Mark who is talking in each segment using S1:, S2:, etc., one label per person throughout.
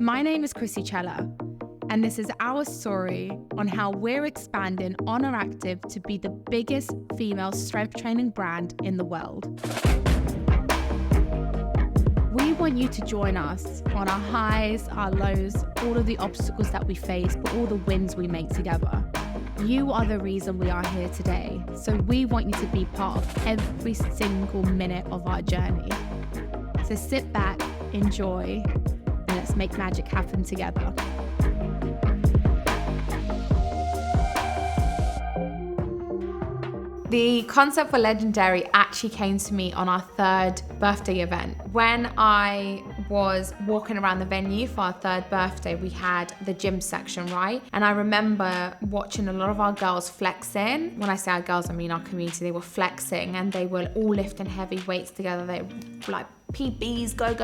S1: My name is Krissy, and this is our story on how we're expanding Oner Active to be the biggest female strength training brand in the world. We want you to join us on our highs, our lows, all of the obstacles that we face, but all the wins we make together. You are the reason we are here today, so we want you to be part of every single minute of our journey. So sit back, enjoy, and let's make magic happen together. The concept for Legendary actually came to me on our third birthday event. When I was walking around the venue for our third birthday, we had the gym section, right? And I remember watching a lot of our girls flexing. When I say our girls, I mean our community. They were flexing and they were all lifting heavy weights together. They were like, PBs, go.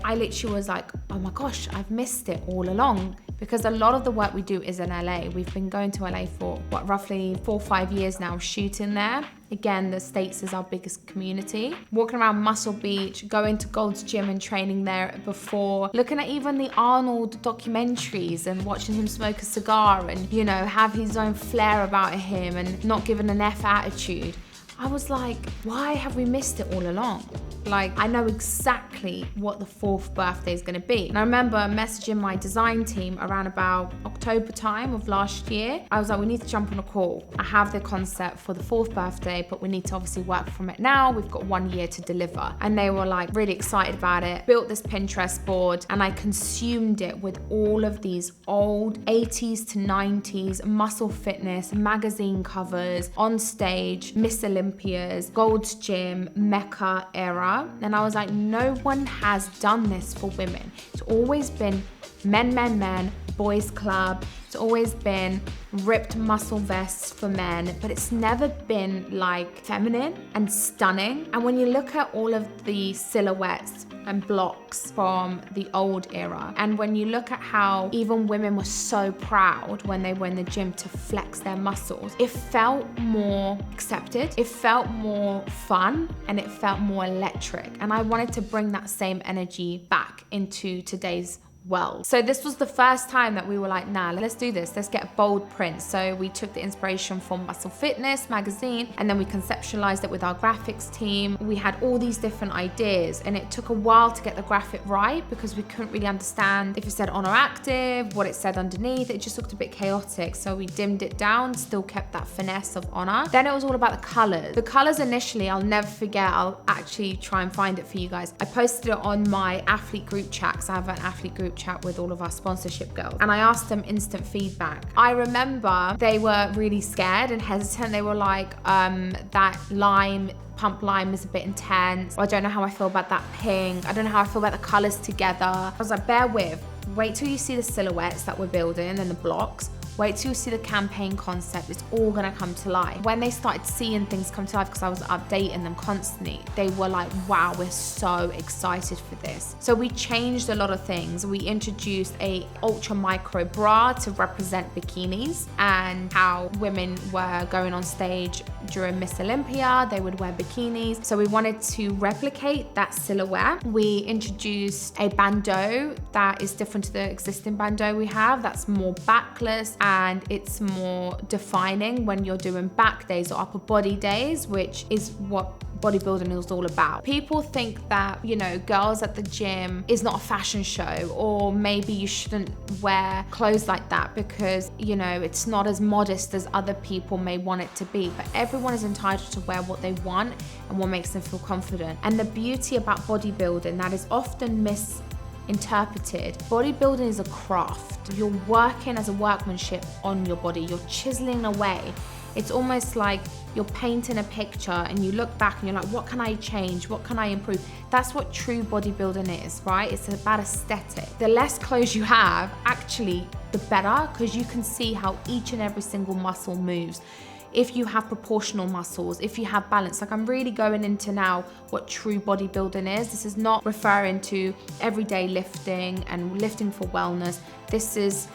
S1: I literally was like, oh my gosh, I've missed it all along. Because a lot of the work we do is in LA. We've been going to LA for roughly 4 or 5 years now, shooting there. Again, the States is our biggest community. Walking around Muscle Beach, going to Gold's Gym and training there before, looking at even the Arnold documentaries and watching him smoke a cigar and, you know, have his own flair about him and not giving an F attitude. I was like, why have we missed it all along? Like, I know exactly what the 4th birthday is going to be. And I remember messaging my design team around about October time of last year. I was like, we need to jump on a call. I have the concept for the 4th birthday, but we need to obviously work from it now. We've got 1 year to deliver. And they were like really excited about it. Built this Pinterest board and I consumed it with all of these old 80s to 90s muscle fitness magazine covers, on stage, Miss Olympias, Gold's Gym, Mecca era. And I was like, no one has done this for women. It's always been men, boys club. It's always been ripped muscle vests for men, but it's never been like feminine and stunning. And when you look at all of the silhouettes and blocks from the old era, and when you look at how even women were so proud when they were in the gym to flex their muscles, it felt more accepted, it felt more fun, and it felt more electric. And I wanted to bring that same energy back into today's world. So this was the first time that we were like, nah, let's do this. Let's get bold prints. So we took the inspiration from Muscle Fitness magazine and then we conceptualized it with our graphics team. We had all these different ideas and it took a while to get the graphic right because we couldn't really understand if it said Oner Active, what it said underneath. It just looked a bit chaotic. So we dimmed it down, still kept that finesse of Oner. Then it was all about the colors. The colors initially, I'll never forget. I'll actually try and find it for you guys. I posted it on my athlete group chat because I have an athlete group chat with all of our sponsorship girls, and I asked them instant feedback. I remember they were really scared and hesitant. They were like, that pump lime is a bit intense. I don't know how I feel about that pink. I don't know how I feel about the colors together. I was like, bear with, wait till you see the silhouettes that we're building and the blocks. Wait till you see the campaign concept. It's all gonna come to life. When they started seeing things come to life, because I was updating them constantly, they were like, wow, we're so excited for this. So we changed a lot of things. We introduced a ultra micro bra to represent bikinis and how women were going on stage during Miss Olympia, they would wear bikinis. So we wanted to replicate that silhouette. We introduced a bandeau that is different to the existing bandeau we have, that's more backless and it's more defining when you're doing back days or upper body days, which is what bodybuilding is all about. People think that, you know, girls at the gym is not a fashion show, or maybe you shouldn't wear clothes like that because, you know, it's not as modest as other people may want it to be. But everyone is entitled to wear what they want and what makes them feel confident. And the beauty about bodybuilding that is often misinterpreted, bodybuilding is a craft. You're working as a workmanship on your body. You're chiseling away. It's almost like you're painting a picture and you look back and you're like, what can I change? What can I improve? That's what true bodybuilding is, right? It's about aesthetic. The less clothes you have, actually, the better, because you can see how each and every single muscle moves. If you have proportional muscles, if you have balance, like I'm really going into now what true bodybuilding is. This is not referring to everyday lifting and lifting for wellness. This is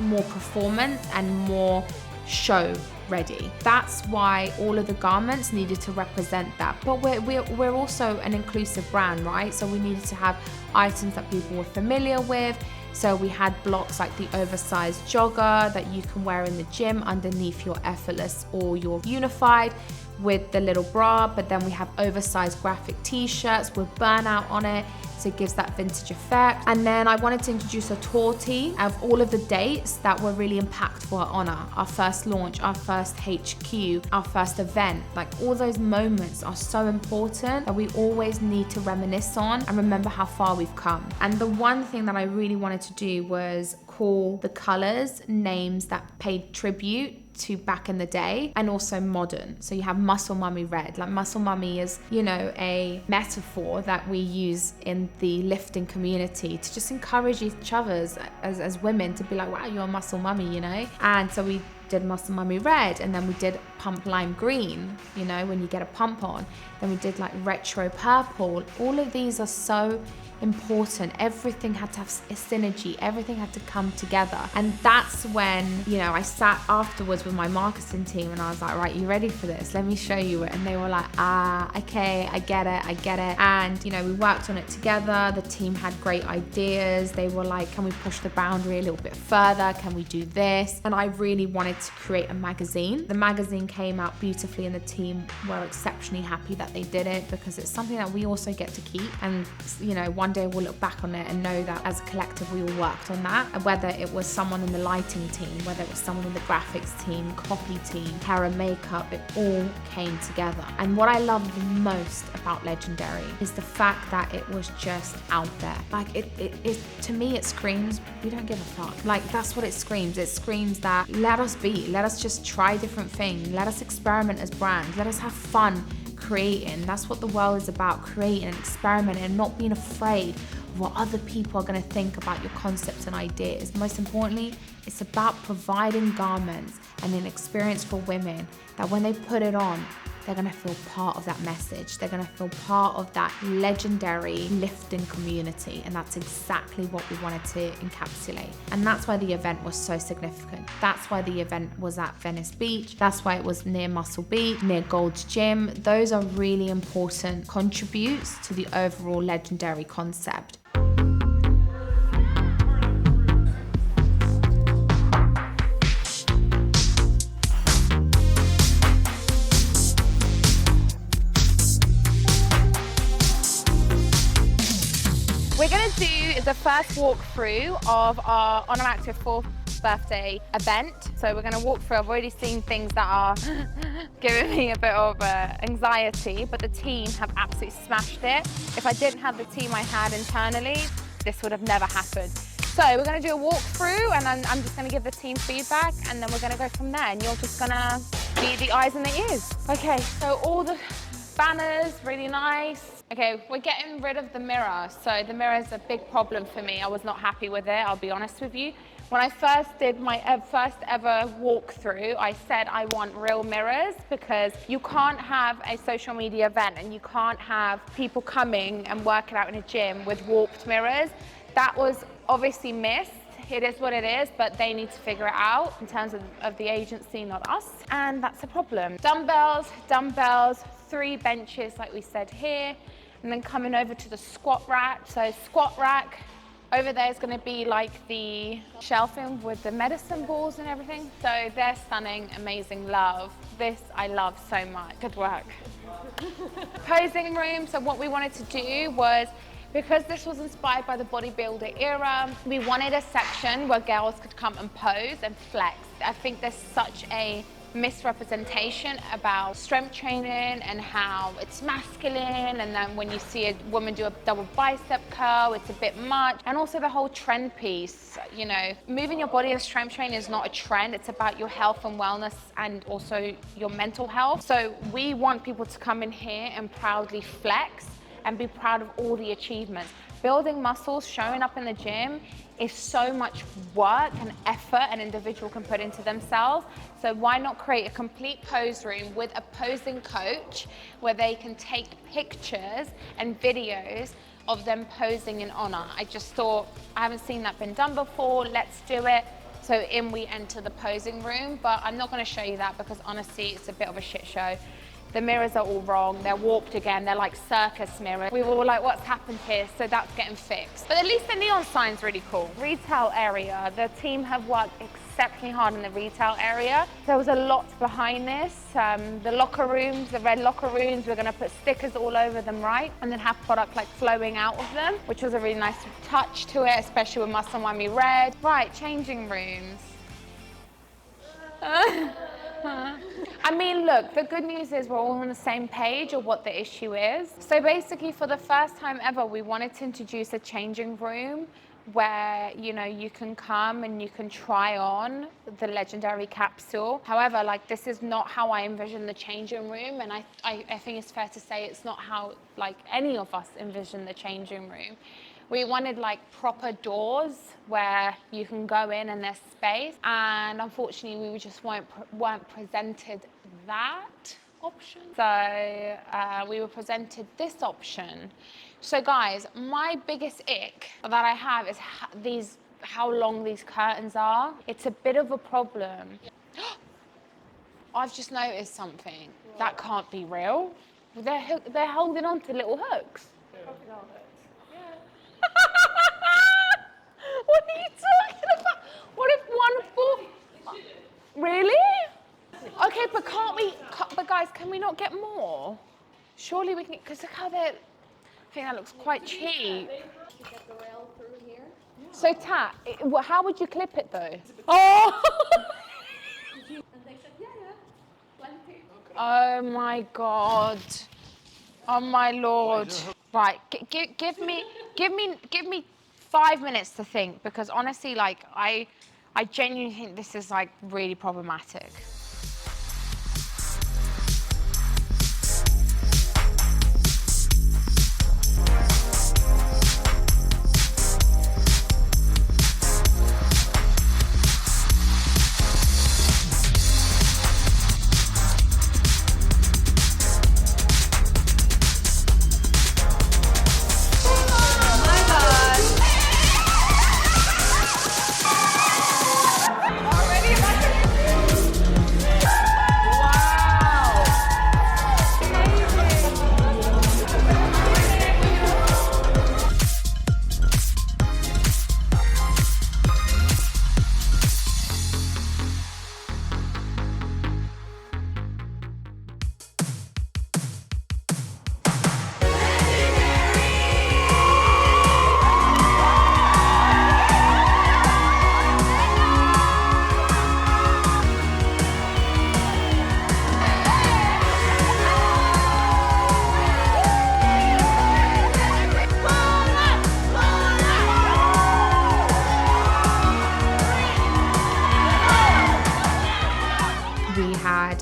S1: more performance and more show ready. That's why all of the garments needed to represent that. But we're also an inclusive brand, right? So we needed to have items that people were familiar with. So we had blocks like the oversized jogger that you can wear in the gym underneath your effortless or your unified with the little bra, but then we have oversized graphic t-shirts with burnout on it, so it gives that vintage effect. And then I wanted to introduce a tour tee of all of the dates that were really impactful at Oner, our first launch, our first HQ, our first event. Like, all those moments are so important that we always need to reminisce on and remember how far we've come. And the one thing that I really wanted to do was call the colors names that paid tribute to back in the day and also modern. So you have Muscle Mummy Red. Like, Muscle Mummy is, you know, a metaphor that we use in the lifting community to just encourage each other as women to be like, wow, you're a muscle mummy, you know? And so we did Muscle Mummy Red, and then we did Pump Lime Green, you know, when you get a pump on. Then we did like Retro Purple. All of these are so important. Everything had to have a synergy. Everything had to come together. And that's when, you know, I sat afterwards with my marketing team and I was like, right, you ready for this? Let me show you it. And they were like, okay, I get it. And, you know, we worked on it together. The team had great ideas. They were like, can we push the boundary a little bit further? Can we do this? And I really wanted to create a magazine. The magazine came out beautifully and the team were exceptionally happy that they did it, because it's something that we also get to keep. And, you know, one day we'll look back on it and know that as a collective we all worked on that. And whether it was someone in the lighting team, whether it was someone in the graphics team, copy team, hair and makeup, it all came together. And what I love the most about Legendary is the fact that it was just out there. Like, it to me, it screams, we don't give a fuck. Like, that's what it screams. It screams that let us be, let us just try different things, let us experiment as brands, let us have fun creating. That's what the world is about, creating and experimenting and not being afraid of what other people are going to think about your concepts and ideas. Most importantly, it's about providing garments and an experience for women that when they put it on, they're going to feel part of that message. They're going to feel part of that legendary lifting community. And that's exactly what we wanted to encapsulate. And that's why the event was so significant. That's why the event was at Venice Beach. That's why it was near Muscle Beach, near Gold's Gym. Those are really important contributes to the overall legendary concept.
S2: We're going to do the first walkthrough of our Oner Active 4th birthday event. So we're going to walk through. I've already seen things that are giving me a bit of anxiety, but the team have absolutely smashed it. If I didn't have the team I had internally, this would have never happened. So we're going to do a walkthrough, and I'm just going to give the team feedback, and then we're going to go from there, and you're just going to be the eyes and the ears. Okay, so all the banners, really nice. Okay, we're getting rid of the mirror. So the mirror is a big problem for me. I was not happy with it, I'll be honest with you. When I first did my first ever walkthrough, I said I want real mirrors, because you can't have a social media event and you can't have people coming and working out in a gym with warped mirrors. That was obviously missed. It is what it is, but they need to figure it out in terms of the agency, not us. And that's a problem. Dumbbells, 3 benches like we said here, and then coming over to the squat rack. So squat rack, over there is going to be like the shelving with the medicine balls and everything. So they're stunning, amazing, love. This I love so much. Good work. Posing room. So what we wanted to do was, because this was inspired by the bodybuilder era, we wanted a section where girls could come and pose and flex. I think there's such a misrepresentation about strength training and how it's masculine, and then when you see a woman do a double bicep curl, it's a bit much. And also the whole trend piece, you know, moving your body as strength training is not a trend, it's about your health and wellness and also your mental health. So we want people to come in here and proudly flex and be proud of all the achievements. Building muscles, showing up in the gym is so much work and effort an individual can put into themselves. So why not create a complete pose room with a posing coach where they can take pictures and videos of them posing in Oner. I just thought, I haven't seen that been done before, let's do it. So in we enter the posing room, but I'm not gonna show you that because honestly, it's a bit of a shit show. The mirrors are all wrong. They're warped again. They're like circus mirrors. We were all like, what's happened here? So that's getting fixed. But at least the neon sign's really cool. Retail area. The team have worked exceptionally hard in the retail area. There was a lot behind this. The locker rooms, the red locker rooms, we're going to put stickers all over them, right? And then have product like flowing out of them, which was a really nice touch to it, especially with Must and Whammy Red. Right, changing rooms. I mean, look, the good news is we're all on the same page of what the issue is. So basically, for the first time ever, we wanted to introduce a changing room where, you know, you can come and you can try on the legendary capsule. However, like, this is not how I envision the changing room, and I think it's fair to say it's not how, like, any of us envision the changing room. We wanted like proper doors where you can go in and there's space, and unfortunately we just weren't presented that option. So we were presented this option. So guys, my biggest ick that I have is how long these curtains are. It's a bit of a problem. I've just noticed something. That can't be real. They're holding on to little hooks. What are you talking about? What if Really? Okay, but but guys, can we not get more? Surely we can, because look how I think that looks quite cheap.
S3: Get the rail through here.
S2: So Tat, how would you clip it though? Oh!
S3: And they said, yeah, plenty.
S2: Oh my God. Oh my Lord. Right, give me 5 minutes to think, because honestly, like, I genuinely think this is like really problematic.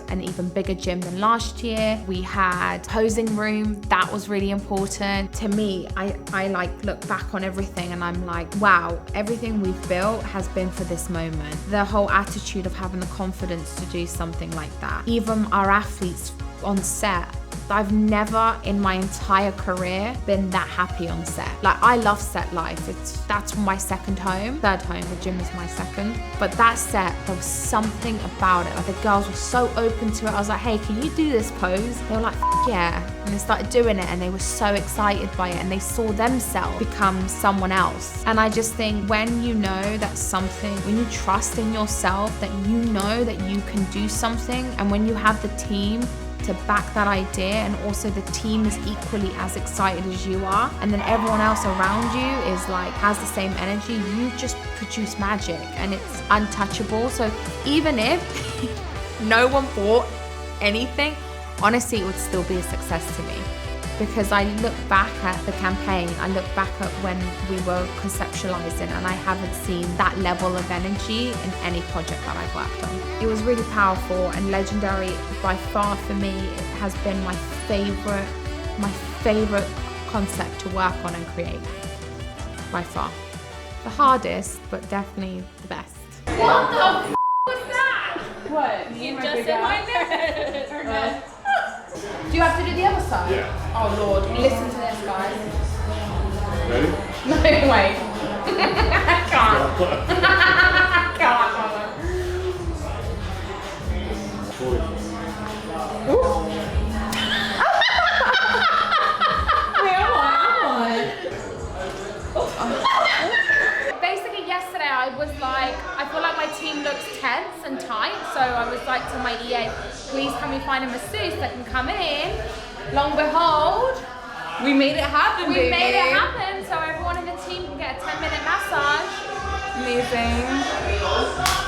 S1: An even bigger gym than last year. We had posing room, that was really important. To me, I like look back on everything and I'm like, wow, everything we've built has been for this moment. The whole attitude of having the confidence to do something like that. Even our athletes on set, I've never in my entire career been that happy on set. Like, I love set life. That's my second home. Third home, the gym is my second. But that set, there was something about it. Like, the girls were so open to it. I was like, hey, can you do this pose? They were like, yeah. And they started doing it and they were so excited by it and they saw themselves become someone else. And I just think when you know that something, when you trust in yourself, that you know that you can do something, and when you have the team to back that idea, and also the team is equally as excited as you are, and then everyone else around you is like, has the same energy, you just produce magic and it's untouchable. So even if no one bought anything, honestly, it would still be a success to me. Because I look back at the campaign, I look back at when we were conceptualizing, and I haven't seen that level of energy in any project that I've worked on. It was really powerful and legendary. By far for me, it has been my favorite concept to work on and create. By far. The hardest, but definitely the best.
S2: What the f*** was that?
S3: What? You just said my name.
S2: Do you have to do the other side?
S4: Yeah.
S2: Oh Lord, listen to this, guys.
S4: Ready?
S2: No, wait. I can't. I can't.
S4: Ooh.
S1: I was like to my EA, please can we find a masseuse that can come in? Long behold,
S3: We made it happen,
S1: we
S3: baby.
S1: made it happen, so everyone in the team can get a 10-minute massage.
S3: Amazing.